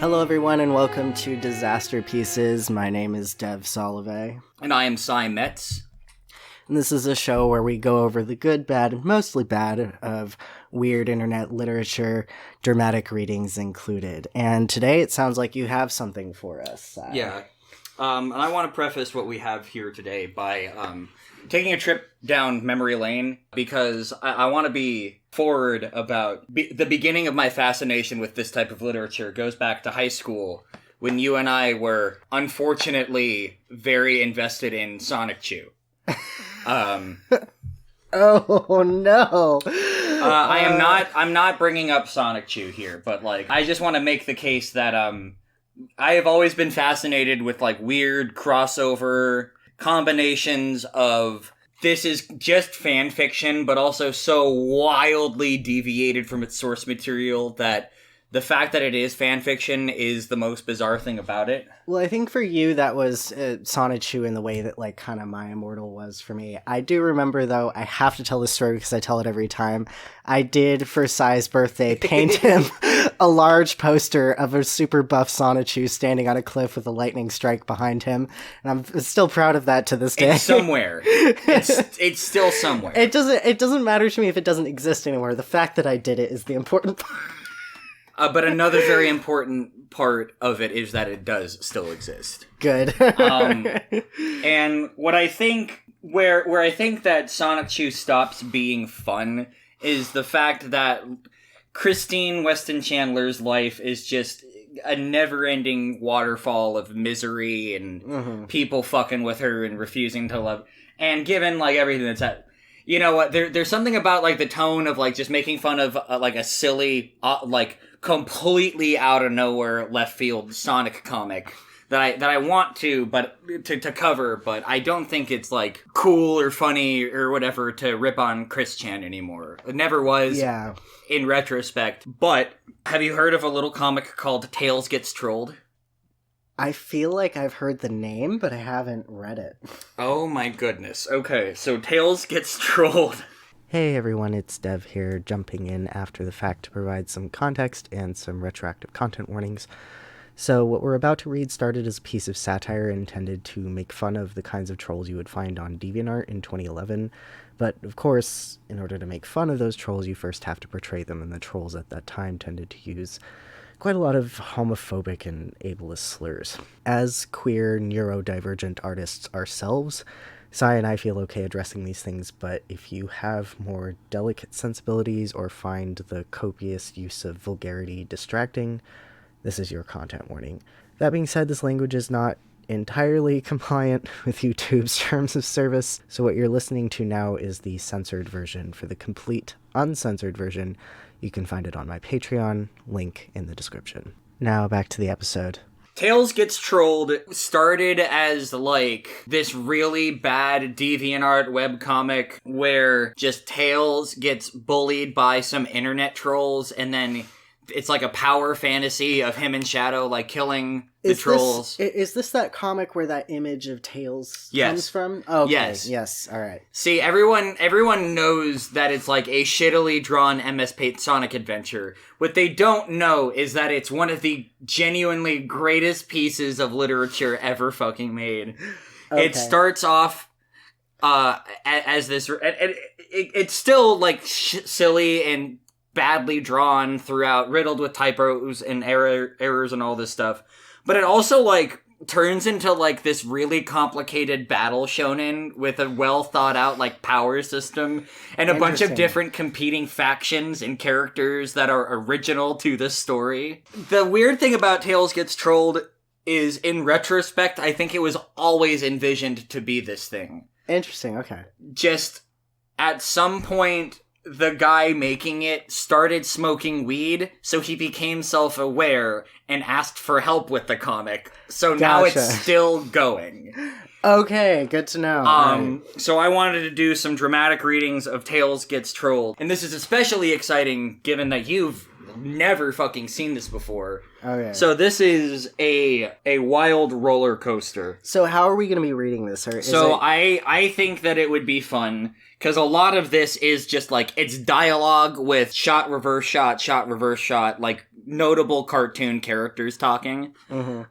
Hello everyone and welcome to Disasterpieces. My name is Dev Solivay. And I am Cy Metz. And this is a show where we go over the good, bad, and mostly bad of weird internet literature, dramatic readings included. And today it sounds like you have something for us, Cy. Yeah. And I want to preface what we have here today by taking a trip down memory lane because I want to be forward about the beginning of my fascination with this type of literature goes back to high school when you and I were unfortunately very invested in Sonic Chew. Oh no. I'm not bringing up Sonic Chew here, but I just want to make the case that I have always been fascinated with weird crossover combinations of this is just fan fiction, but also so wildly deviated from its source material that the fact that it is fan fiction is the most bizarre thing about it. Well, I think for you that was Sonic Chew in the way that kind of My Immortal was for me. I do remember, though, I have to tell this story because I tell it every time. I did, for Cy's birthday, paint him a large poster of a super buff Sonic Chew standing on a cliff with a lightning strike behind him. And I'm still proud of that to this day. It's somewhere. It's still somewhere. It doesn't matter to me if it doesn't exist anymore. The fact that I did it is the important part. But another very important part of it is that it does still exist. Good. And what I think, where I think that Sonic Chew stops being fun is the fact that Christine Weston Chandler's life is just a never-ending waterfall of misery and people fucking with her and refusing to love. And given, everything that's at... You know what, there's something about, the tone of, just making fun of, a silly, completely out of nowhere left field Sonic comic that I want to cover, but I don't think it's cool or funny or whatever to rip on Chris Chan anymore. It never was. Yeah. In retrospect. But have you heard of a little comic called Tails Gets Trolled? I feel like I've heard the name, but I haven't read it. Oh my goodness. Okay, so Tails Gets Trolled. Hey everyone, it's Dev here, jumping in after the fact to provide some context and some retroactive content warnings. So what we're about to read started as a piece of satire intended to make fun of the kinds of trolls you would find on DeviantArt in 2011, but of course, in order to make fun of those trolls, you first have to portray them, and the trolls at that time tended to use quite a lot of homophobic and ableist slurs. As queer, neurodivergent artists ourselves, Cy and I feel okay addressing these things, but if you have more delicate sensibilities or find the copious use of vulgarity distracting, this is your content warning. That being said, this language is not entirely compliant with YouTube's terms of service, so what you're listening to now is the censored version. For the complete, uncensored version, you can find it on my Patreon, link in the description. Now, back to the episode. Tails Gets Trolled started as, this really bad DeviantArt webcomic where just Tails gets bullied by some internet trolls, and then it's a power fantasy of him and Shadow, killing the trolls. Is this that comic where that image of Tails comes from? Oh, okay. Yes, alright. See, everyone knows that it's a shittily drawn MS Paint Sonic adventure. What they don't know is that it's one of the genuinely greatest pieces of literature ever fucking made. Okay. It starts off as this... It's still, silly and badly drawn throughout, riddled with typos and errors and all this stuff. But it also, turns into, this really complicated battle shonen with a well-thought-out, power system and a bunch of different competing factions and characters that are original to the story. The weird thing about Tails Gets Trolled is, in retrospect, I think it was always envisioned to be this thing. Interesting, okay. Just, at some point, the guy making it started smoking weed, so he became self-aware and asked for help with the comic. So now it's still going. Okay, good to know. So I wanted to do some dramatic readings of Tails Gets Trolled. And this is especially exciting given that you've never fucking seen this before. Okay. So this is a wild roller coaster. So how are we going to be reading this? I think that it would be fun because a lot of this is just it's dialogue with shot, reverse shot, like notable cartoon characters talking.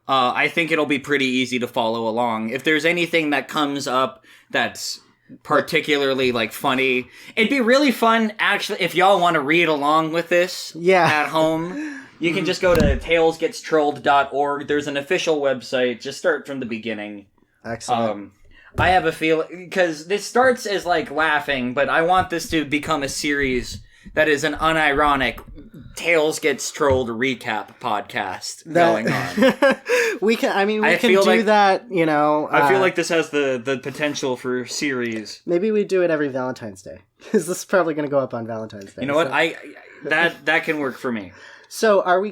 I think it'll be pretty easy to follow along. If there's anything that comes up that's particularly like funny, it'd be really fun actually if y'all want to read along with this at home. You can just go to talesgetstrolled.org. There's an official website. Just start from the beginning. Excellent. I have a feeling, because this starts as like laughing, but I want this to become a series that is an unironic Tales Gets Trolled recap podcast going on. We can do that, you know. I feel like this has the potential for series. Maybe we do it every Valentine's Day, because this is probably going to go up on Valentine's Day. You know what? That can work for me. So are we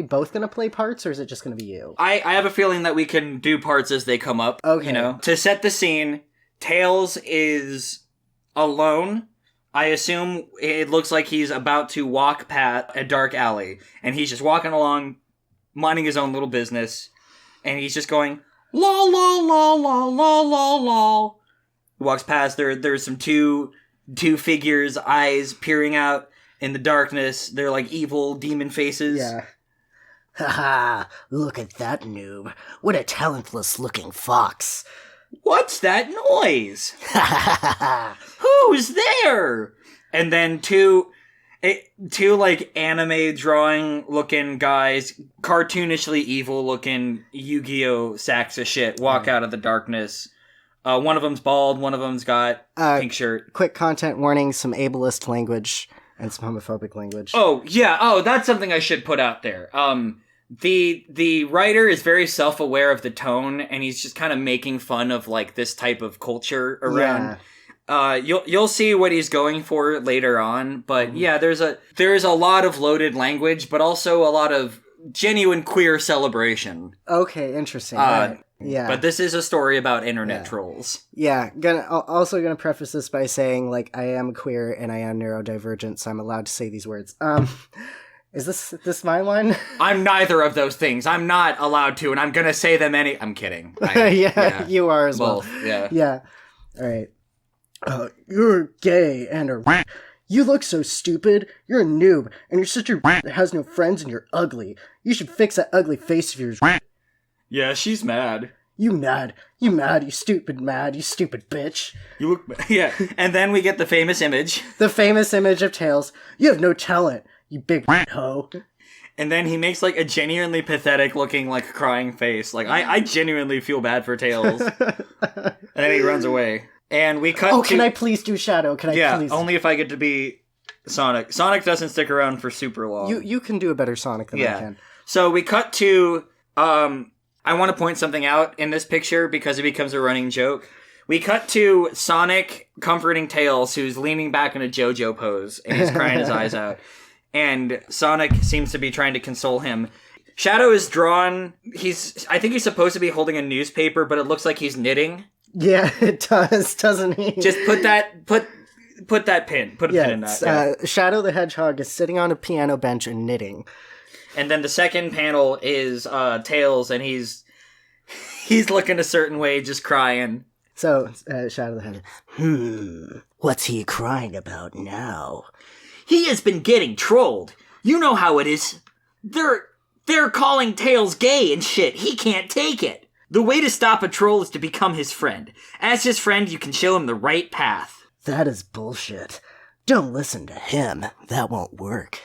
both gonna play parts, or is it just gonna be you? I have a feeling that we can do parts as they come up. Okay. You know, to set the scene, Tails is alone. I assume it looks like he's about to walk past a dark alley, and he's just walking along, minding his own little business, and he's just going lol lol lol lol lol lol lol. He walks past. There's some two figures, eyes peering out in the darkness. They're like evil demon faces. Yeah. Haha, look at that noob. What a talentless looking fox. What's that noise? Who's there? And then two like anime drawing looking guys, cartoonishly evil looking Yu-Gi-Oh! Sacks of shit walk out of the darkness. One of them's bald, one of them's got pink shirt. Quick content warning, some ableist language and some homophobic language. Oh, yeah. Oh, that's something I should put out there. The writer is very self-aware of the tone, and he's just kind of making fun of like this type of culture around. Yeah. You'll see what he's going for later on, but yeah, there's a lot of loaded language, but also a lot of genuine queer celebration. Okay, interesting. Right. Yeah. But this is a story about internet trolls. Yeah. Also gonna preface this by saying, like, I am queer and I am neurodivergent, so I'm allowed to say these words. Is this my one? I'm neither of those things. I'm not allowed to, and I'm gonna say them I'm kidding. Yeah, you are as Both, well. Yeah. Yeah. Alright. You're gay and a... You look so stupid. You're a noob, and your sister has no friends, and you're ugly. You should fix that ugly face of yours. Yeah, she's mad. You mad, you stupid bitch. You look... Yeah, and then we get the famous image. The famous image of Tails. You have no talent, you big hoe. And then he makes, like, a genuinely pathetic looking, like, crying face. Like, I genuinely feel bad for Tails. And then he runs away. And we cut can I please do Shadow? Can I please? Yeah, only if I get to be Sonic. Sonic doesn't stick around for super long. You can do a better Sonic than I can. So we cut to... I want to point something out in this picture because it becomes a running joke. We cut to Sonic comforting Tails, who's leaning back in a JoJo pose, and he's crying his eyes out. And Sonic seems to be trying to console him. Shadow is drawn... I think he's supposed to be holding a newspaper, but it looks like he's knitting. Yeah, it does, doesn't he? Just put that pin. Put a pin in that. Yeah. Shadow the Hedgehog is sitting on a piano bench and knitting. And then the second panel is Tails, and he's looking a certain way, just crying. So, Shadow the Hedgehog. What's he crying about now? He has been getting trolled. You know how it is. They're calling Tails gay and shit. He can't take it. The way to stop a troll is to become his friend. As his friend, you can show him the right path. That is bullshit. Don't listen to him. That won't work.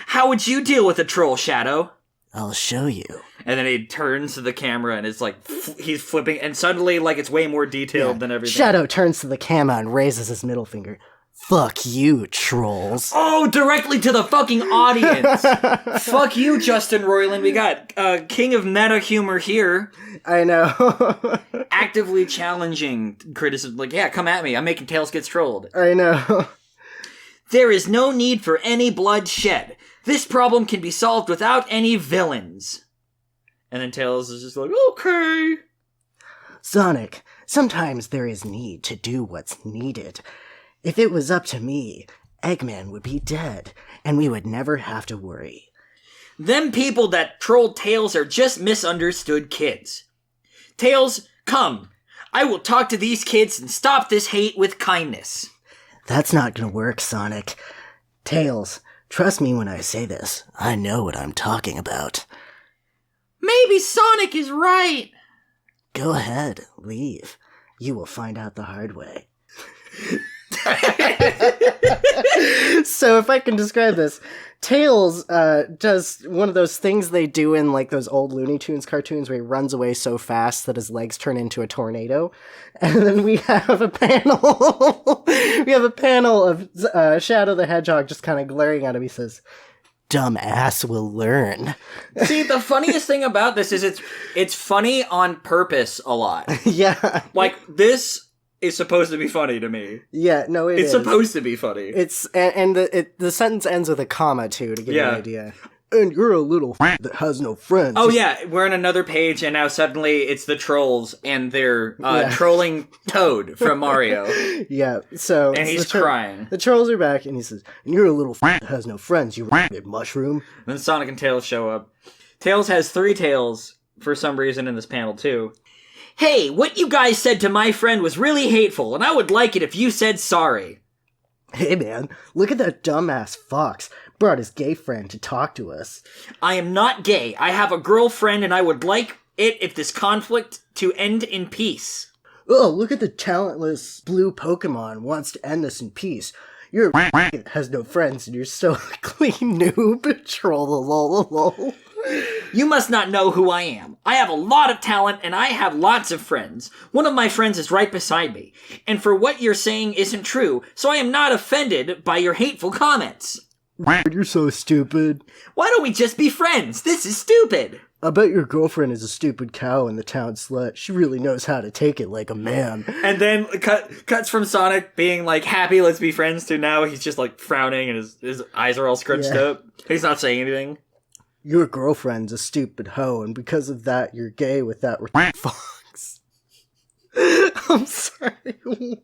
How would you deal with a troll, Shadow? I'll show you. And then he turns to the camera and it's like, he's flipping, and suddenly, like, it's way more detailed than everything. Shadow turns to the camera and raises his middle finger. Fuck you, trolls. Oh, directly to the fucking audience. Fuck you, Justin Roiland. We got king of meta humor here. I know. Actively challenging criticism. Like, yeah, come at me. I'm making Tails Gets Trolled. I know. There is no need for any blood shed. This problem can be solved without any villains. And then Tails is just like, okay. Sonic, sometimes there is need to do what's needed. If it was up to me, Eggman would be dead, and we would never have to worry. Them people that trolled Tails are just misunderstood kids. Tails, come. I will talk to these kids and stop this hate with kindness. That's not gonna work, Sonic. Tails, Trust me when I say this. I know what I'm talking about. Maybe Sonic is right. Go ahead, leave. You will find out the hard way. So if I can describe this, Tails does one of those things they do in like those old Looney Tunes cartoons where he runs away so fast that his legs turn into a tornado. And then we have a panel. We have a panel of Shadow the Hedgehog just kind of glaring at him. He says, "Dumbass will learn." See, the funniest thing about this is it's funny on purpose a lot. Yeah. Like, this is supposed to be funny to me. Yeah, no, it's supposed to be funny. It's and the sentence ends with a comma too to give you an idea. And you're a little that has no friends. Oh yeah, we're on another page, and now suddenly it's the trolls, and they're trolling Toad from Mario. Yeah, so and he's crying. The trolls are back, and he says, "And you're a little that has no friends. You mushroom." And then Sonic and Tails show up. Tails has 3 tails for some reason in this panel too. Hey, what you guys said to my friend was really hateful, and I would like it if you said sorry. Hey man, look at that dumbass fox. Brought his gay friend to talk to us. I am not gay. I have a girlfriend, and I would like it if this conflict to end in peace. Oh, look at the talentless blue Pokemon wants to end this in peace. You're has no friends, and you're so clean noob. Troll. You must not know who I am. I have a lot of talent, and I have lots of friends. One of my friends is right beside me. And for what you're saying isn't true, so I am not offended by your hateful comments. You're so stupid. Why don't we just be friends? This is stupid. I bet your girlfriend is a stupid cow and the town slut. She really knows how to take it like a man. And then cuts from Sonic being like happy, let's be friends, to now he's just like frowning and his eyes are all scrunched up. He's not saying anything. Your girlfriend's a stupid hoe, and because of that, you're gay with that fox. I'm sorry.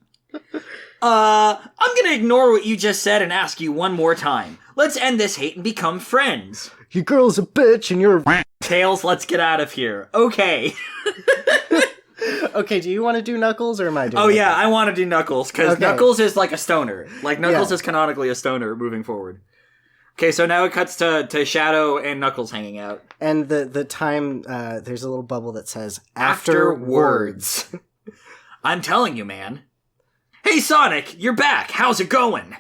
I'm gonna ignore what you just said and ask you one more time. Let's end this hate and become friends. Your girl's a bitch and you're a Tails, let's get out of here. Okay. Okay, do you want to do Knuckles or am I doing Oh, yeah, I want to do Knuckles, because Knuckles is like a stoner. Like, Knuckles is canonically a stoner moving forward. Okay, so now it cuts to Shadow and Knuckles hanging out. And the time, there's a little bubble that says, afterwards. I'm telling you, man. Hey, Sonic, you're back. How's it going?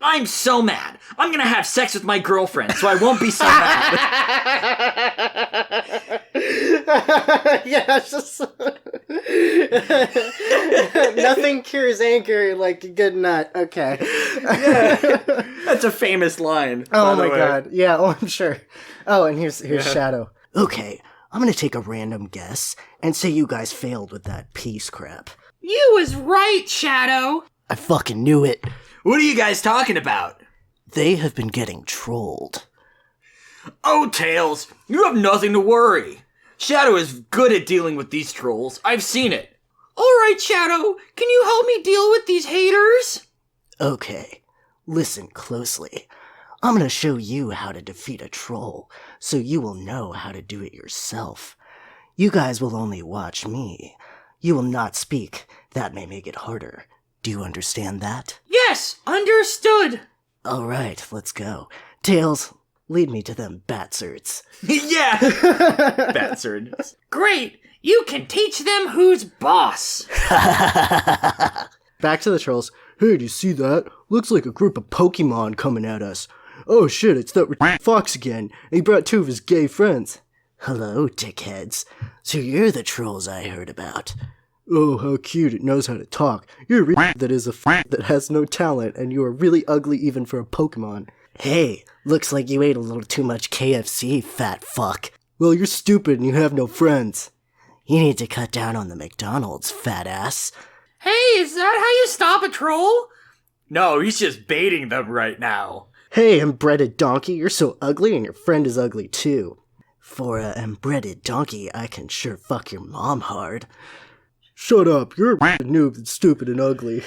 I'm so mad. I'm gonna have sex with my girlfriend, so I won't be so mad. Yeah, it's just... Nothing cures anger like a good nut. Okay. Yeah. That's a famous line. Oh my god. Yeah, oh, I'm sure. Oh, and here's Shadow. Okay, I'm gonna take a random guess and say you guys failed with that peace crap. You was right, Shadow. I fucking knew it. What are you guys talking about? They have been getting trolled. Oh, Tails, you have nothing to worry. Shadow is good at dealing with these trolls. I've seen it. All right, Shadow, can you help me deal with these haters? Okay, listen closely. I'm gonna show you how to defeat a troll, so you will know how to do it yourself. You guys will only watch me. You will not speak. That may make it harder. Do you understand that? Yes, understood. All right, let's go. Tails, lead me to them batserts. Yeah, batserts. Great, you can teach them who's boss. Back to the trolls. Hey, do you see that? Looks like a group of Pokemon coming at us. Oh shit, it's that fox again. He brought 2 of his gay friends. Hello, dickheads. So you're the trolls I heard about. Oh, how cute, it knows how to talk. You're a that is a that has no talent, and you are really ugly even for a Pokemon. Hey, looks like you ate a little too much KFC, fat fuck. Well, you're stupid and you have no friends. You need to cut down on the McDonald's, fat ass. Hey, is that how you stop a troll? No, he's just baiting them right now. Hey, embreaded donkey, you're so ugly and your friend is ugly too. For a embreaded donkey, I can sure fuck your mom hard. Shut up, you're a noob that's stupid and ugly.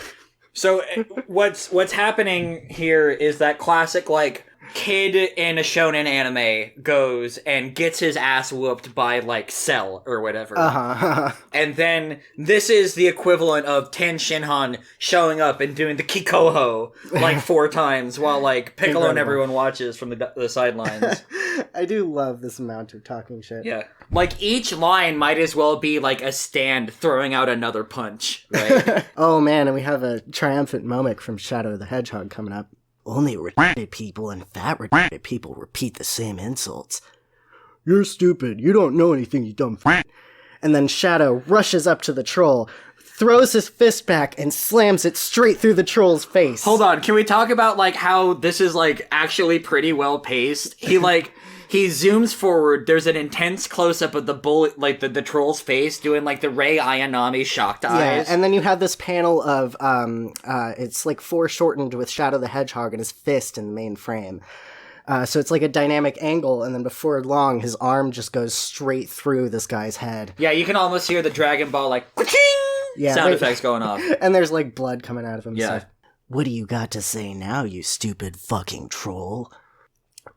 So what's happening here is that classic, like, kid in a shonen anime goes and gets his ass whooped by, like, Cell or whatever. Uh-huh. And then this is the equivalent of Ten Shinhan showing up and doing the Kikoho, like, 4 times while, like, Piccolo and everyone watches from the sidelines. I do love this amount of talking shit. Yeah. Like, each line might as well be, like, a stand throwing out another punch, right? Oh, man, and we have a triumphant moment from Shadow the Hedgehog coming up. Only retarded people and fat retarded people repeat the same insults. You're stupid. You don't know anything, you dumb f***. And then Shadow rushes up to the troll, throws his fist back, and slams it straight through the troll's face. Hold on, can we talk about, like, how this is, like, actually pretty well paced? He zooms forward, there's an intense close-up of the bullet, like, the troll's face doing, like, the Rei Ayanami shocked eyes. Yeah, and then you have this panel of, it's, like, foreshortened with Shadow the Hedgehog and his fist in the main frame. So it's like a dynamic angle, and then before long, his arm just goes straight through this guy's head. Yeah, you can almost hear the Dragon Ball, like, sound effects going off. And there's, like, blood coming out of him. Yeah. So. What do you got to say now, you stupid fucking troll?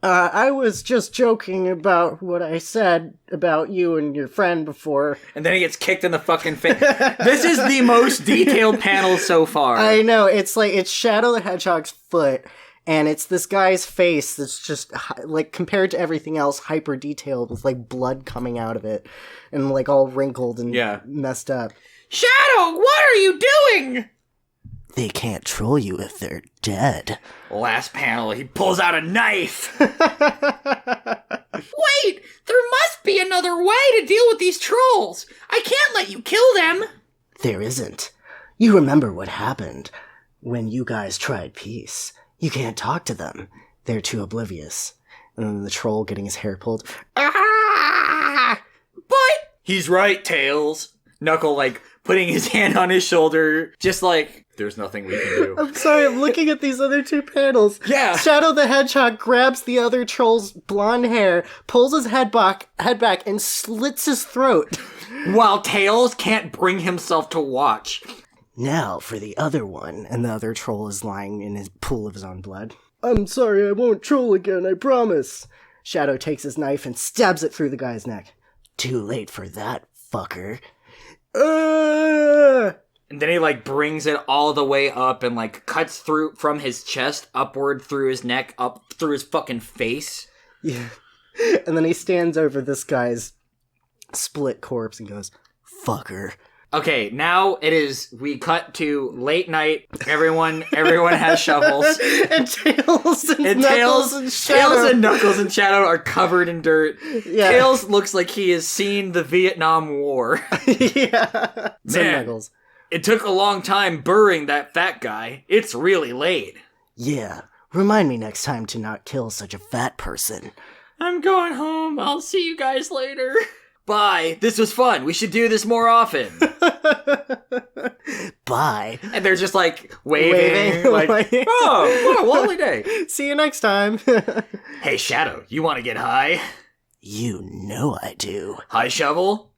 I was just joking about what I said about you and your friend before. And then he gets kicked in the fucking face. This is the most detailed panel so far. I know, it's Shadow the Hedgehog's foot, and it's this guy's face that's just, like, compared to everything else, hyper detailed with, like, blood coming out of it, and, like, all wrinkled and messed up. Shadow, what are you doing? They can't troll you if they're dead. Last panel, he pulls out a knife. Wait, there must be another way to deal with these trolls. I can't let you kill them. There isn't. You remember what happened when you guys tried peace. You can't talk to them. They're too oblivious. And then the troll getting his hair pulled. Ah! But he's right, Tails. Knuckle, like, putting his hand on his shoulder, just like, there's nothing we can do. I'm sorry, I'm looking at these other 2 panels. Yeah. Shadow the Hedgehog grabs the other troll's blonde hair, pulls his head back, and slits his throat. While Tails can't bring himself to watch. Now for the other one, and the other troll is lying in his pool of his own blood. I'm sorry, I won't troll again, I promise. Shadow takes his knife and stabs it through the guy's neck. Too late for that, fucker. And then he, like, brings it all the way up and, like, cuts through from his chest upward through his neck, up through his fucking face. Yeah. And then he stands over this guy's split corpse and goes, fucker. Okay, now we cut to late night. Everyone has shovels. And Tails and Knuckles and Shadow. Tails and Knuckles and Shadow are covered in dirt. Yeah. Tails looks like he has seen the Vietnam War. Yeah. So Man, Knuckles. It took a long time burying that fat guy. It's really late. Yeah. Remind me next time to not kill such a fat person. I'm going home. I'll see you guys later. Bye. This was fun. We should do this more often. Bye. And they're just like waving like, oh, what a lovely day. See you next time. Hey, Shadow, you want to get high? You know I do. Hi, Shovel.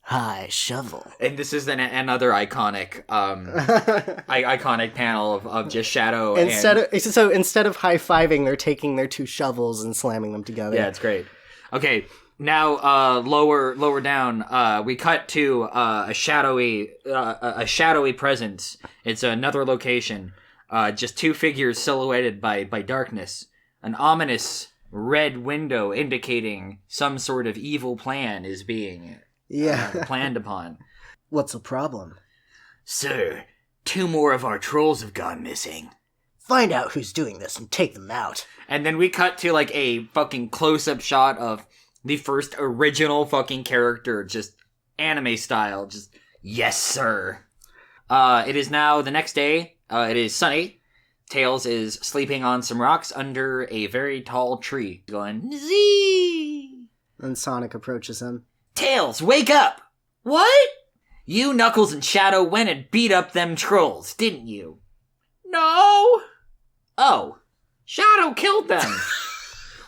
Hi, Shovel. And this is another iconic iconic panel of just Shadow. Instead of high-fiving, they're taking their 2 shovels and slamming them together. Yeah, it's great. Okay, now lower down, we cut to a shadowy presence. It's another location. Just 2 figures silhouetted by darkness. An ominous red window indicating some sort of evil plan is being planned upon. What's the problem? Sir, 2 more of our trolls have gone missing. Find out who's doing this and take them out. And then we cut to, like, a fucking close-up shot of the first original fucking character, just anime style, just, yes, sir. It is now the next day. It is sunny. Tails is sleeping on some rocks under a very tall tree, going, zee! And Sonic approaches him. Tails, wake up! What? You, Knuckles, and Shadow went and beat up them trolls, didn't you? No! Oh, Shadow killed them.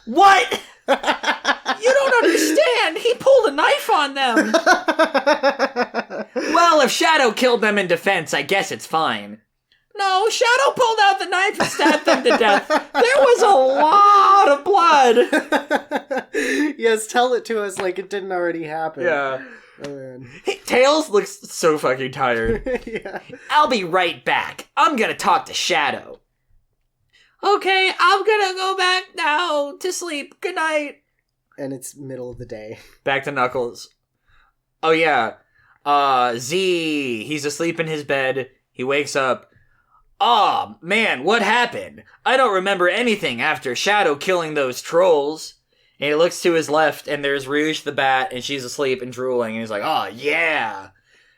What? You don't understand! He pulled a knife on them! Well, if Shadow killed them in defense, I guess it's fine. No, Shadow pulled out the knife and stabbed them to death. There was a lot of blood. Yes, tell it to us like it didn't already happen. Yeah. Oh, man. Hey, Tails looks so fucking tired. Yeah. I'll be right back. I'm gonna talk to Shadow. Okay, I'm gonna go back now to sleep. Good night. And it's middle of the day. Back to Knuckles. Oh yeah. Z, he's asleep in his bed. He wakes up. Aw, man, what happened? I don't remember anything after Shadow killing those trolls. And he looks to his left, and there's Rouge the Bat, and she's asleep and drooling, and he's like, oh, yeah.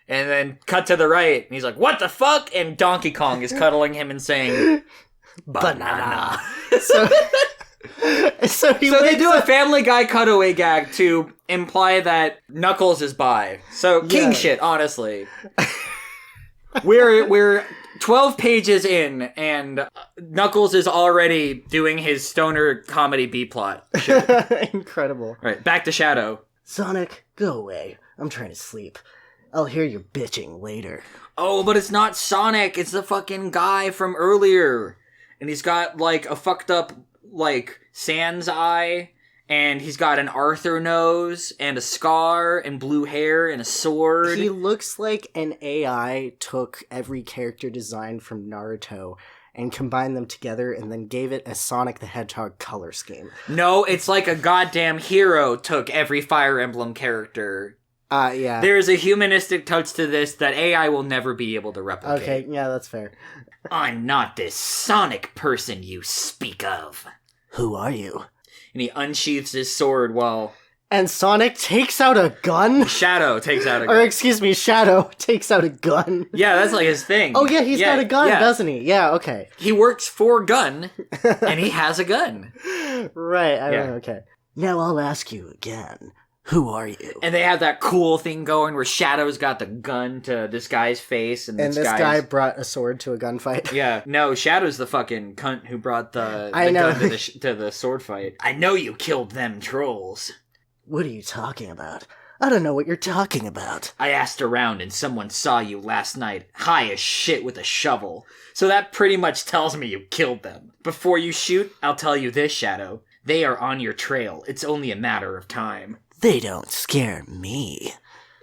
And then cut to the right, and he's like, what the fuck? And Donkey Kong is cuddling him and saying, banana. So they do a Family Guy cutaway gag to imply that Knuckles is bi. So, king shit, honestly. We're 12 pages in, and Knuckles is already doing his stoner comedy B-plot shit. Incredible. Alright, back to Shadow. Sonic, go away. I'm trying to sleep. I'll hear your bitching later. Oh, but it's not Sonic, it's the fucking guy from earlier. And he's got, like, a fucked up, like, Sans eye, and he's got an Arthur nose, and a scar, and blue hair, and a sword. He looks like an AI took every character design from Naruto and combined them together and then gave it a Sonic the Hedgehog color scheme. No, it's like a goddamn hero took every Fire Emblem character. Yeah. There is a humanistic touch to this that AI will never be able to replicate. Okay, yeah, that's fair. I'm not this Sonic person you speak of. Who are you? And he unsheaths his sword while... And Sonic takes out a gun? Shadow takes out a gun. Or excuse me, Shadow takes out a gun. Yeah, that's like his thing. Oh yeah, he's got a gun, doesn't he? Yeah, okay. He works for Gun, and he has a gun. Right, okay. Now I'll ask you again. Who are you? And they have that cool thing going where Shadow's got the gun to this guy's face, and this guy brought a sword to a gunfight. Yeah, no, Shadow's the fucking cunt who brought the gun to the sword fight. I know you killed them trolls. What are you talking about? I don't know what you're talking about. I asked around and someone saw you last night, high as shit with a shovel. So that pretty much tells me you killed them. Before you shoot, I'll tell you this, Shadow. They are on your trail. It's only a matter of time. They don't scare me.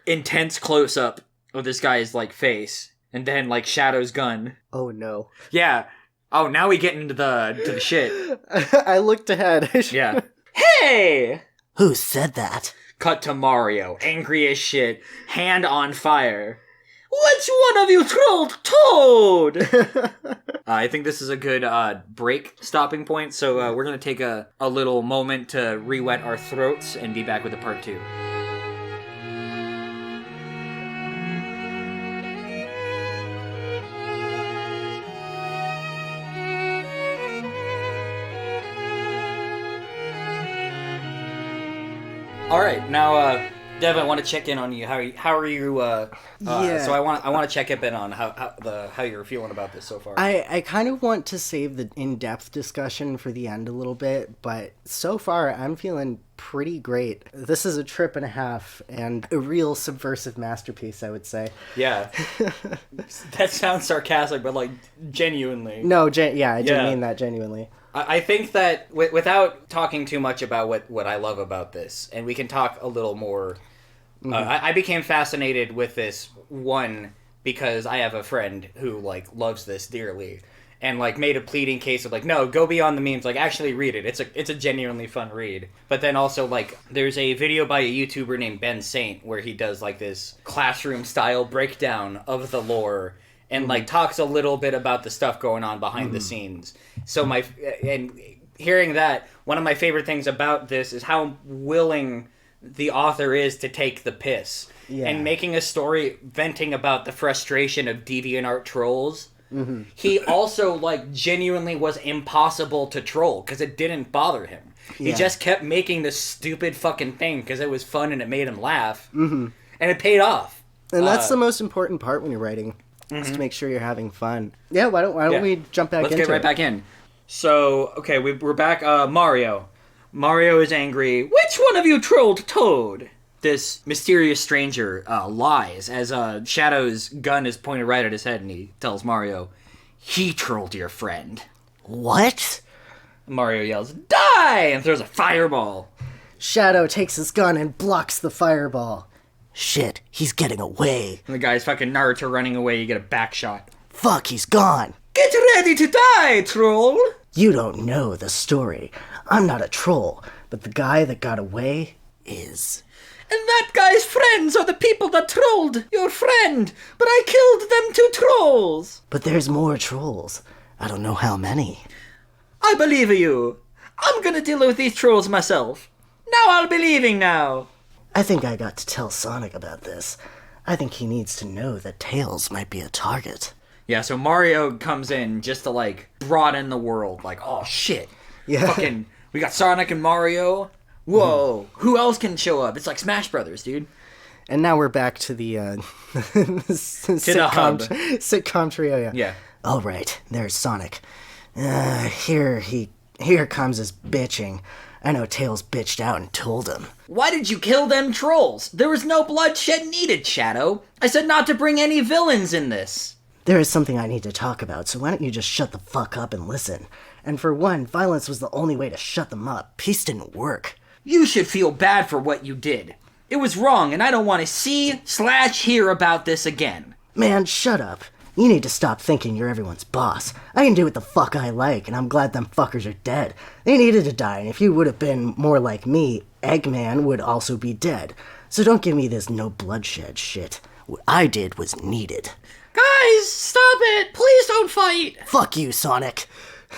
Intense close-up of this guy's, like, face. And then, like, Shadow's gun. Oh, no. Yeah. Oh, now we get into the shit. I looked ahead. Yeah. Hey! Who said that? Cut to Mario, angry as shit, hand on fire. Which one of you trolled Toad? I think this is a good break stopping point, so we're going to take a little moment to re-wet our throats and be back with a part 2. All right, now, Dev, I want to check in on you. How are you? So I want to check in on how you're feeling about this so far. I kind of want to save the in-depth discussion for the end a little bit, but so far I'm feeling pretty great. This is a trip and a half and a real subversive masterpiece, I would say. Yeah, that sounds sarcastic, but like genuinely. No, I didn't mean that genuinely. I think that without talking too much about what I love about this, and we can talk a little more, I became fascinated with this, one, because I have a friend who, like, loves this dearly, and, like, made a pleading case of, like, no, go beyond the memes, like, actually read it. It's a genuinely fun read. But then also, like, there's a video by a YouTuber named Ben Saint where he does, like, this classroom-style breakdown of the lore, and like talks a little bit about the stuff going on behind the scenes. So and hearing that, one of my favorite things about this is how willing the author is to take the piss. Yeah. And making a story venting about the frustration of DeviantArt trolls. Mm-hmm. He also like genuinely was impossible to troll because it didn't bother him. Yeah. He just kept making this stupid fucking thing because it was fun and it made him laugh. Mm-hmm. And it paid off. And that's the most important part when you're writing. Just to make sure you're having fun. Yeah, why don't we jump back into it? Let's get right back in. So, okay, we're back. Mario. Mario is angry. Which one of you trolled Toad? This mysterious stranger lies as Shadow's gun is pointed right at his head, and he tells Mario, He trolled your friend. What? Mario yells, "Die!" and throws a fireball. Shadow takes his gun and blocks the fireball. Shit, he's getting away. And the guy's fucking Naruto running away, you get a back shot. Fuck, he's gone. Get ready to die, troll! You don't know the story. I'm not a troll, but the guy that got away is. And that guy's friends are the people that trolled your friend, but I killed them 2 trolls. But there's more trolls. I don't know how many. I believe you. I'm gonna deal with these trolls myself. Now I'll be leaving now. I think I got to tell Sonic about this. I think he needs to know that Tails might be a target. Yeah, so Mario comes in just to, like, broaden the world. Like, oh, shit. Yeah. Fucking, we got Sonic and Mario. Whoa. Who else can show up? It's like Smash Brothers, dude. And now we're back to the sitcom trio. Yeah. All right, there's Sonic. Here comes his bitching. I know Tails bitched out and told him. Why did you kill them trolls? There was no bloodshed needed, Shadow. I said not to bring any villains in this. There is something I need to talk about, so why don't you just shut the fuck up and listen? And for one, violence was the only way to shut them up. Peace didn't work. You should feel bad for what you did. It was wrong, and I don't want to see/hear about this again. Man, shut up. You need to stop thinking you're everyone's boss. I can do what the fuck I like, and I'm glad them fuckers are dead. They needed to die, and if you would have been more like me, Eggman would also be dead. So don't give me this no bloodshed shit. What I did was needed. Guys, stop it! Please don't fight! Fuck you, Sonic.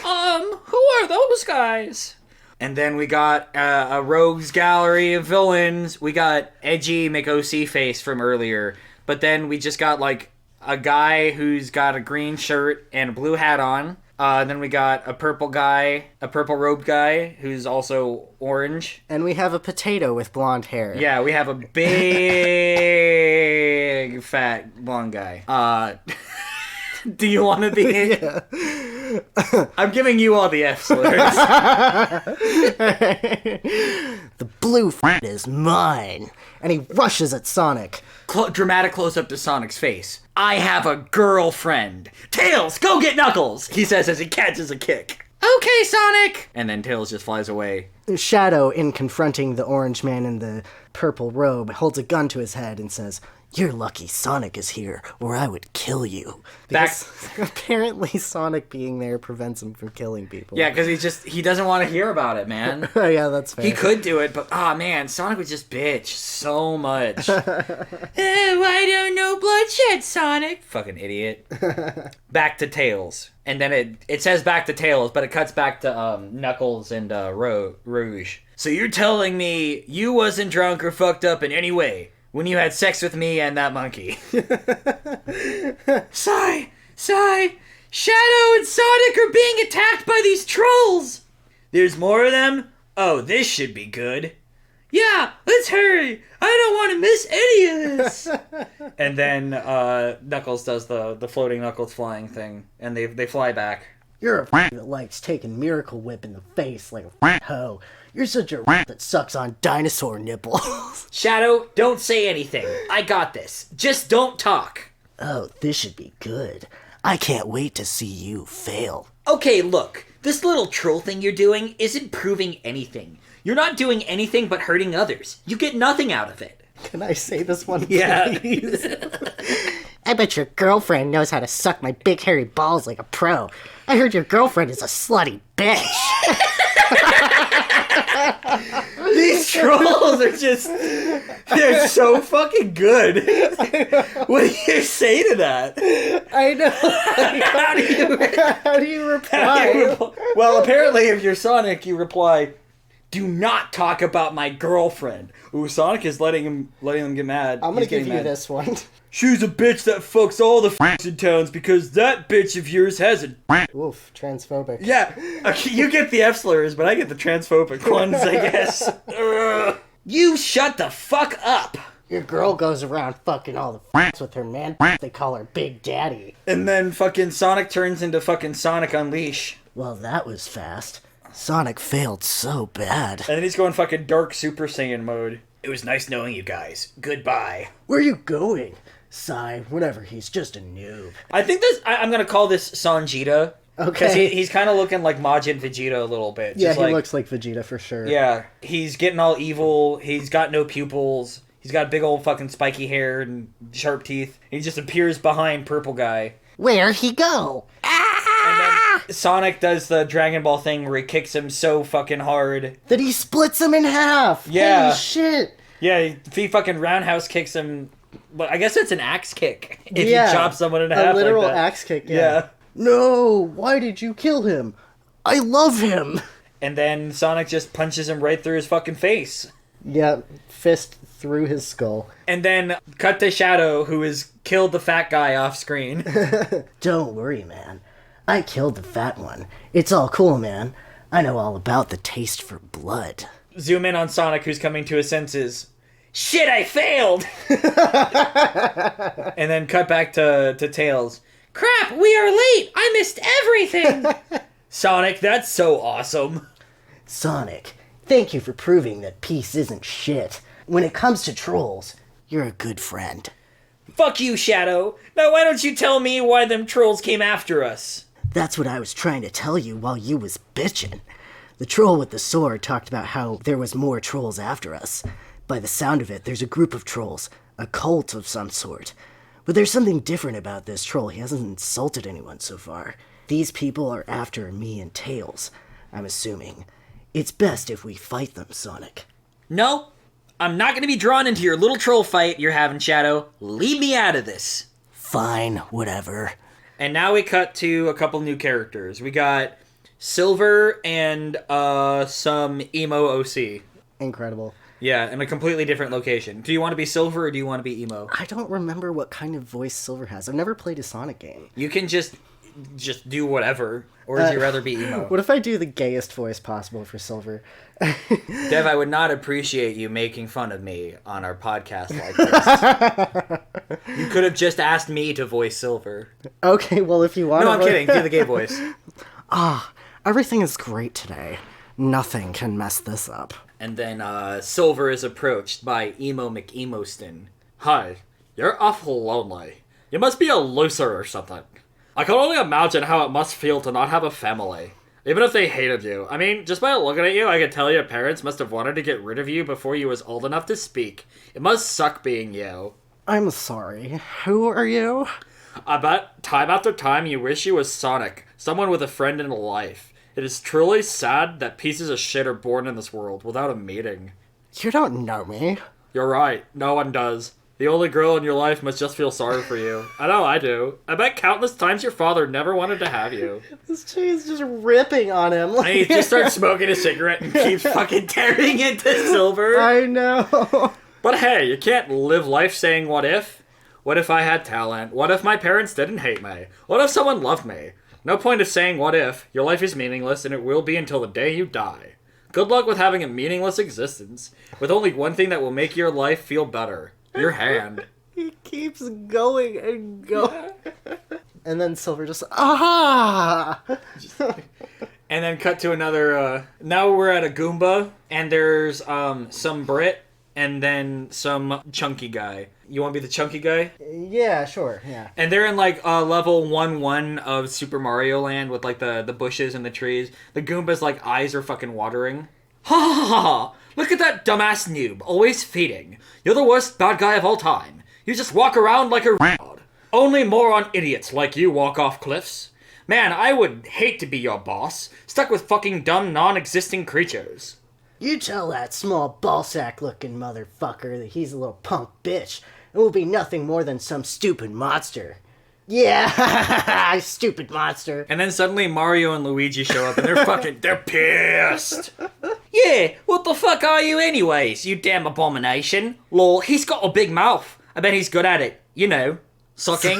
Who are those guys? And then we got a rogues gallery of villains. We got edgy McOC face from earlier. But then we just got, like, a guy who's got a green shirt and a blue hat on. Then we got a purple robed guy who's also orange. And we have a potato with blonde hair. Yeah, we have a big fat blonde guy. Do you want to be? Yeah. I'm giving you all the F slurs. The blue is mine. And he rushes at Sonic. Dramatic close-up to Sonic's face. I have a girlfriend. Tails, go get Knuckles, he says as he catches a kick. Okay, Sonic. And then Tails just flies away. Shadow, in confronting the orange man in the purple robe, holds a gun to his head and says, "You're lucky Sonic is here, or I would kill you." Because apparently Sonic being there prevents him from killing people. Yeah, because he doesn't want to hear about it, man. Yeah, that's fair. He could do it, but man, Sonic would just bitch so much. Why don't no bloodshed, Sonic? Fucking idiot. Back to Tails. And then it says back to Tails, but it cuts back to Knuckles and Rouge. So you're telling me you wasn't drunk or fucked up in any way when you had sex with me and that monkey? Sigh! Shadow and Sonic are being attacked by these trolls! There's more of them? Oh, this should be good. Yeah, let's hurry! I don't want to miss any of this! And then Knuckles does the floating Knuckles flying thing, and they fly back. You're a that likes taking Miracle Whip in the face like a hoe. You're such a that sucks on dinosaur nipples. Shadow, don't say anything. I got this. Just don't talk. Oh, this should be good. I can't wait to see you fail. Okay, look. This little troll thing you're doing isn't proving anything. You're not doing anything but hurting others. You get nothing out of it. Can I say this one, yeah. please? I bet your girlfriend knows how to suck my big hairy balls like a pro. I heard your girlfriend is a slutty bitch. These trolls are just... They're so fucking good. What do you say to that? I know. How do you reply? Well, apparently if you're Sonic, you reply, "Do not talk about my girlfriend." Ooh, Sonic is letting them get mad. I'm gonna give you this one. She's a bitch that fucks all the in towns because that bitch of yours has a... Oof, transphobic. Yeah, okay, you get the F slurs, but I get the transphobic ones, I guess. You shut the fuck up. Your girl goes around fucking all the with her man. They call her Big Daddy. And then fucking Sonic turns into fucking Sonic Unleash. Well, that was fast. Sonic failed so bad. And then he's going fucking dark Super Saiyan mode. It was nice knowing you guys. Goodbye. Where are you going? Sigh, whatever, he's just a noob. I think I'm gonna call this Sanjita. Okay. Because he's kind of looking like Majin Vegeta a little bit. Yeah, he looks like Vegeta for sure. Yeah, he's getting all evil. He's got no pupils. He's got big old fucking spiky hair and sharp teeth. He just appears behind Purple Guy. Where'd he go? And then Sonic does the Dragon Ball thing where he kicks him so fucking hard that he splits him in half. Yeah. Holy shit. Yeah, he fucking roundhouse kicks him. But I guess it's an axe kick if you chop someone in half. A literal like that. axe kick, yeah. No, why did you kill him? I love him. And then Sonic just punches him right through his fucking face. Yeah, fist through his skull. And then cut to Shadow, who has killed the fat guy off screen. Don't worry, man. I killed the fat one. It's all cool, man. I know all about the taste for blood. Zoom in on Sonic, who's coming to his senses. Shit, I failed! And then cut back to Tails. Crap, we are late! I missed everything! Sonic, that's so awesome. Sonic, thank you for proving that peace isn't shit. When it comes to trolls, you're a good friend. Fuck you, Shadow. Now why don't you tell me why them trolls came after us? That's what I was trying to tell you while you was bitchin'. The troll with the sword talked about how there was more trolls after us. By the sound of it, there's a group of trolls, a cult of some sort. But there's something different about this troll. He hasn't insulted anyone so far. These people are after me and Tails, I'm assuming. It's best if we fight them, Sonic. No, I'm not going to be drawn into your little troll fight you're having, Shadow. Leave me out of this. Fine, whatever. And now we cut to a couple new characters. We got Silver and some emo OC. Incredible. Yeah, in a completely different location. Do you want to be Silver or do you want to be emo? I don't remember what kind of voice Silver has. I've never played a Sonic game. You can just do whatever. Or would you rather be emo? What if I do the gayest voice possible for Silver? Dev, I would not appreciate you making fun of me on our podcast like this. You could have just asked me to voice Silver. Okay, well, if you want No, I'm kidding. Do the gay voice. Everything is great today. Nothing can mess this up. And then Silver is approached by Emo McEmoston. Hi, you're awful lonely. You must be a loser or something. I can only imagine how it must feel to not have a family. Even if they hated you. I mean, just by looking at you, I could tell your parents must have wanted to get rid of you before you was old enough to speak. It must suck being you. I'm sorry. Who are you? I bet time after time you wish you was Sonic, someone with a friend in life. It is truly sad that pieces of shit are born in this world without a meeting. You don't know me. You're right, no one does. The only girl in your life must just feel sorry for you. I know I do. I bet countless times your father never wanted to have you. This tree is just ripping on him. And he just starts smoking a cigarette and keeps fucking tearing into Silver. I know. But hey, you can't live life saying what if? What if I had talent? What if my parents didn't hate me? What if someone loved me? No point of saying what if. Your life is meaningless and it will be until the day you die. Good luck with having a meaningless existence, with only one thing that will make your life feel better. Your hand. He keeps going and going. And then Silver just, ah! And then cut to another, now we're at a Goomba, and there's some Brit, and then some chunky guy. You want to be the chunky guy? Yeah, sure, yeah. And they're in, like, level 1-1 of Super Mario Land with, like, the bushes and the trees. The Goomba's, like, eyes are fucking watering. Ha ha ha ha! Look at that dumbass noob, always feeding. You're the worst bad guy of all time. You just walk around like a r***. Only moron idiots like you walk off cliffs. Man, I would hate to be your boss, stuck with fucking dumb, non-existing creatures. You tell that small ballsack-looking motherfucker that he's a little punk bitch and will be nothing more than some stupid monster. Yeah, stupid monster. And then suddenly Mario and Luigi show up and they're pissed. Yeah, what the fuck are you anyways, you damn abomination? Lol, he's got a big mouth. I bet he's good at it. You know, sucking.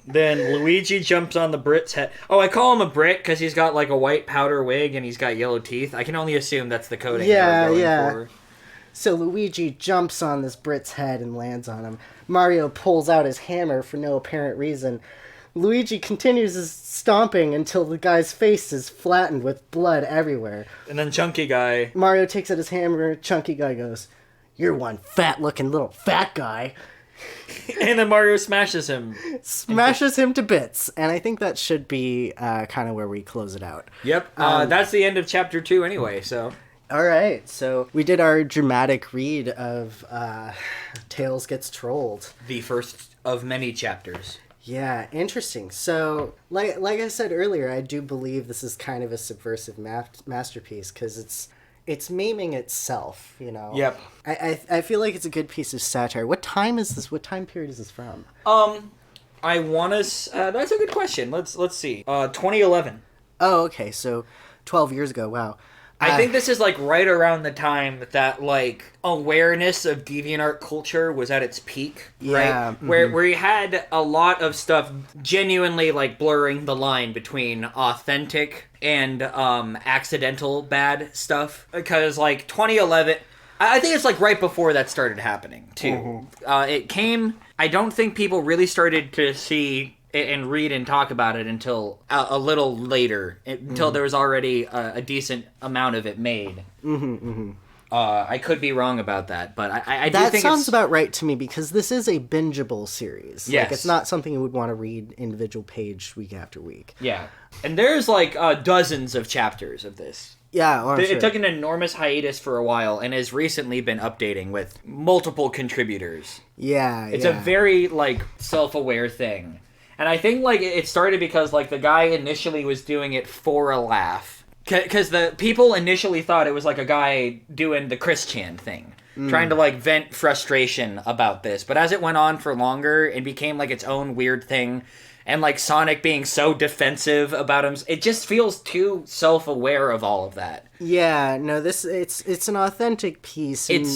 Then Luigi jumps on the Brit's head. Oh, I call him a Brit because he's got like a white powder wig and he's got yellow teeth. I can only assume that's the coding they're going for. So Luigi jumps on this Brit's head and lands on him. Mario pulls out his hammer for no apparent reason. Luigi continues his stomping until the guy's face is flattened with blood everywhere. And then Chunky Guy... Mario takes out his hammer, Chunky Guy goes, You're one fat-looking little fat guy. And then Mario smashes him. Smashes him to bits. And I think that should be kind of where we close it out. Yep. That's the end of chapter 2 anyway, so... All right, so we did our dramatic read of Tails Gets Trolled. The first of many chapters. Yeah, interesting. So, like I said earlier, I do believe this is kind of a subversive masterpiece because it's memeing itself, you know. Yep. I feel like it's a good piece of satire. What time is this? What time period is this from? I want to... that's a good question. Let's see. 2011. Oh, okay. So, 12 years ago. Wow. I think this is, like, right around the time that, like, awareness of DeviantArt culture was at its peak, right? Yeah. Mm-hmm. Where you had a lot of stuff genuinely, like, blurring the line between authentic and accidental bad stuff. Because, like, 2011... I think it's, like, right before that started happening, too. Mm-hmm. It came... I don't think people really started to see... and read and talk about it until a little later, until there was already a decent amount of it made. I could be wrong about that, but I do think that sounds about right to me because this is a bingeable series. Yes. Like, it's not something you would want to read individual page week after week. Yeah, and there's like dozens of chapters of this. Yeah, I'm sure. It took an enormous hiatus for a while and has recently been updating with multiple contributors. Yeah, it's a very like self-aware thing. And I think, like, it started because, like, the guy initially was doing it for a laugh. Because the people initially thought it was, like, a guy doing the Chris Chan thing. Trying to, like, vent frustration about this. But as it went on for longer, it became, like, its own weird thing. And, like, Sonic being so defensive about him, it just feels too self-aware of all of that. Yeah, no, it's an authentic piece. And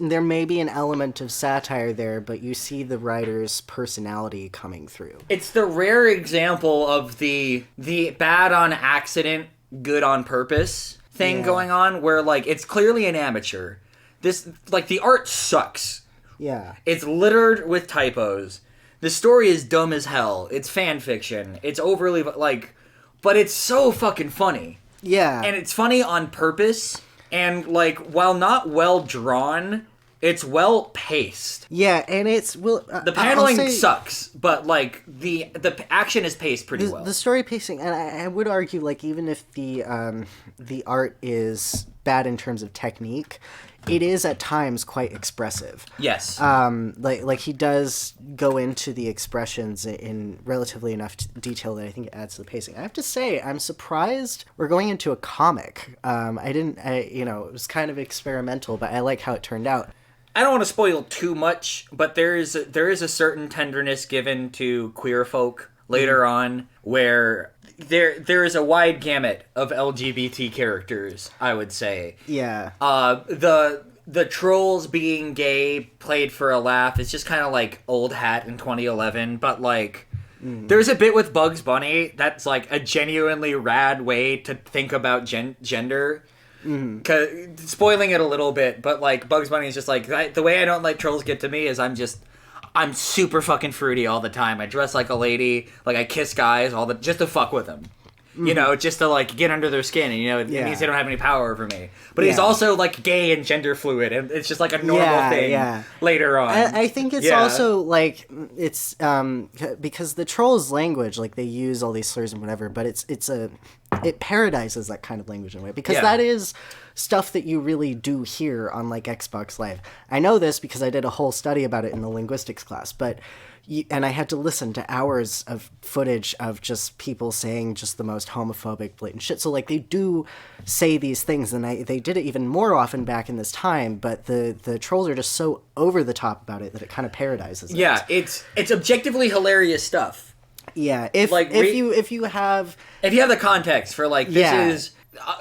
there may be an element of satire there, but you see the writer's personality coming through. It's the rare example of the bad on accident, good on purpose thing going on, where, like, it's clearly an amateur. This, like, the art sucks. Yeah. It's littered with typos. The story is dumb as hell. It's fan fiction. It's overly, like... But it's so fucking funny. Yeah. And it's funny on purpose. And, like, while not well drawn, it's well paced. Yeah, and it's... Well, the paneling sucks, but, like, the action is paced pretty well. The story pacing, and I would argue, like, even if the art is bad in terms of technique... It is at times quite expressive. Yes. Like he does go into the expressions in relatively enough detail that I think it adds to the pacing. I have to say, I'm surprised we're going into a comic. It was kind of experimental, but I like how it turned out. I don't want to spoil too much, but there is a certain tenderness given to queer folk later on where there is a wide gamut of LGBT characters, I would say. Yeah. The trolls being gay played for a laugh. It's just kind of like old hat in 2011, but like there's a bit with Bugs Bunny that's like a genuinely rad way to think about gender. Spoiling it a little bit, but like Bugs Bunny is just like, the way I don't let trolls get to me is I'm super fucking fruity all the time. I dress like a lady, like I kiss guys just to fuck with them. You know, just to like get under their skin, and it means they don't have any power over me. But he's also like gay and gender fluid, and it's just like a normal thing later on. I think it's also like it's because the trolls' language, like they use all these slurs and whatever, but it parodizes that kind of language in a way because that is stuff that you really do hear on like Xbox Live. I know this because I did a whole study about it in the linguistics class, and I had to listen to hours of footage of just people saying just the most homophobic, blatant shit. So, like, they do say these things, and they did it even more often back in this time, but the trolls are just so over the top about it that it kind of parodizes it. Yeah, it's objectively hilarious stuff. Yeah, if you have the context for, like, this is...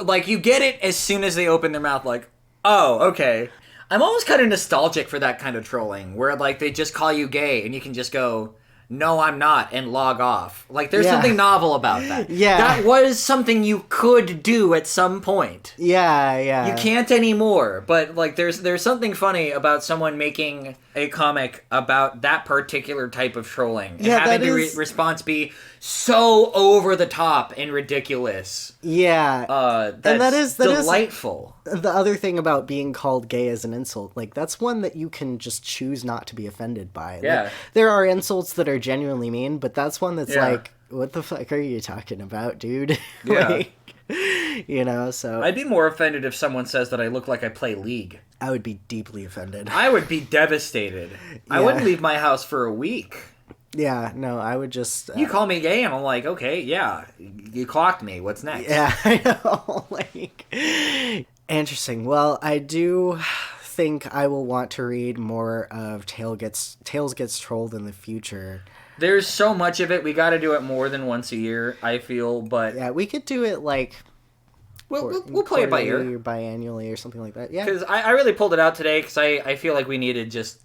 like, you get it as soon as they open their mouth, like, oh, okay. I'm almost kind of nostalgic for that kind of trolling, where, like, they just call you gay, and you can just go, no, I'm not, and log off. Like, there's Yeah. something novel about that. Yeah. That was something you could do at some point. Yeah. You can't anymore, but like there's something funny about someone making a comic about that particular type of trolling and Yeah, having that the is- response be so over the top and ridiculous. Yeah. That's And that is delightful. the other thing about being called gay as an insult. Like, that's one that you can just choose not to be offended by. Yeah. Like, there are insults that are genuinely mean, but that's one that's Yeah. like, what the fuck are you talking about, dude? Yeah. Like, you know, so I'd be more offended if someone says that I look like I play League. I would be deeply offended. I would be devastated. I Yeah. wouldn't leave my house for a week. Yeah, no, I would just... You call me gay, and I'm like, okay, yeah, you clocked me. What's next? Yeah, I know. Like, interesting. Well, I do think I will want to read more of Tales Gets Trolled in the future. There's so much of it. We got to do it more than once a year, I feel, but Yeah, we could do it like we'll play it by ear. quarterly or biannually or something like that. Yeah, Because I really pulled it out today because I feel like we needed just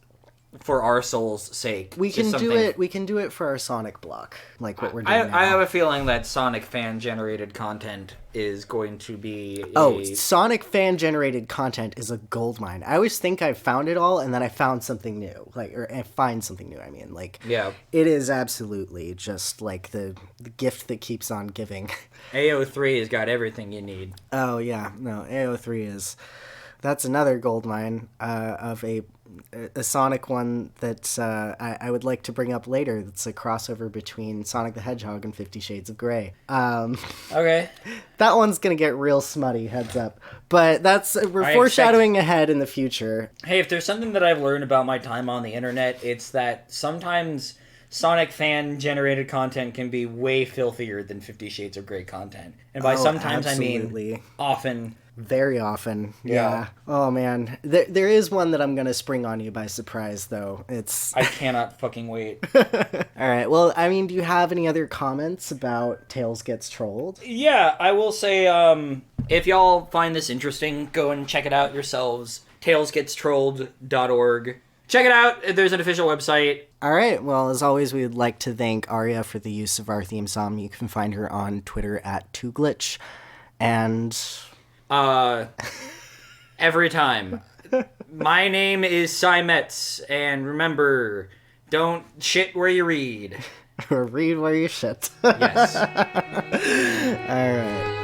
for our soul's sake. we can just do something- it. We can do it for our Sonic block, like what we're doing now. I have a feeling that Sonic fan generated content is going to be Oh, Sonic fan generated content is a goldmine. I always think I've found it all, and then I found something new. Or I find something new. I mean, like, Yeah. it is absolutely just like the gift that keeps on giving. AO3 has got everything you need. Oh yeah, no, AO3 is. That's another goldmine of a Sonic one that I would like to bring up later. That's a crossover between Sonic the Hedgehog and 50 Shades of Grey. Okay. That one's gonna get real smutty, heads up. But we're I foreshadowing ahead in the future. Hey, if there's something that I've learned about my time on the internet, it's that sometimes Sonic fan generated content can be way filthier than 50 Shades of Grey content. And by Oh, sometimes I absolutely. mean often. Very often, Yeah. yeah. Oh man, there is one that I'm gonna spring on you by surprise, though. It's I cannot fucking wait. all right. Well, I mean, do you have any other comments about Tails Gets Trolled? Yeah, I will say, if y'all find this interesting, go and check it out yourselves. talesgetstrolled.org. Check it out. There's an official website. All right. Well, as always, we would like to thank Arya for the use of our theme song. You can find her on Twitter at 2glitch. And Every time. My name is Cy Metz, and remember, don't shit where you read. read where you shit. Yes. All right.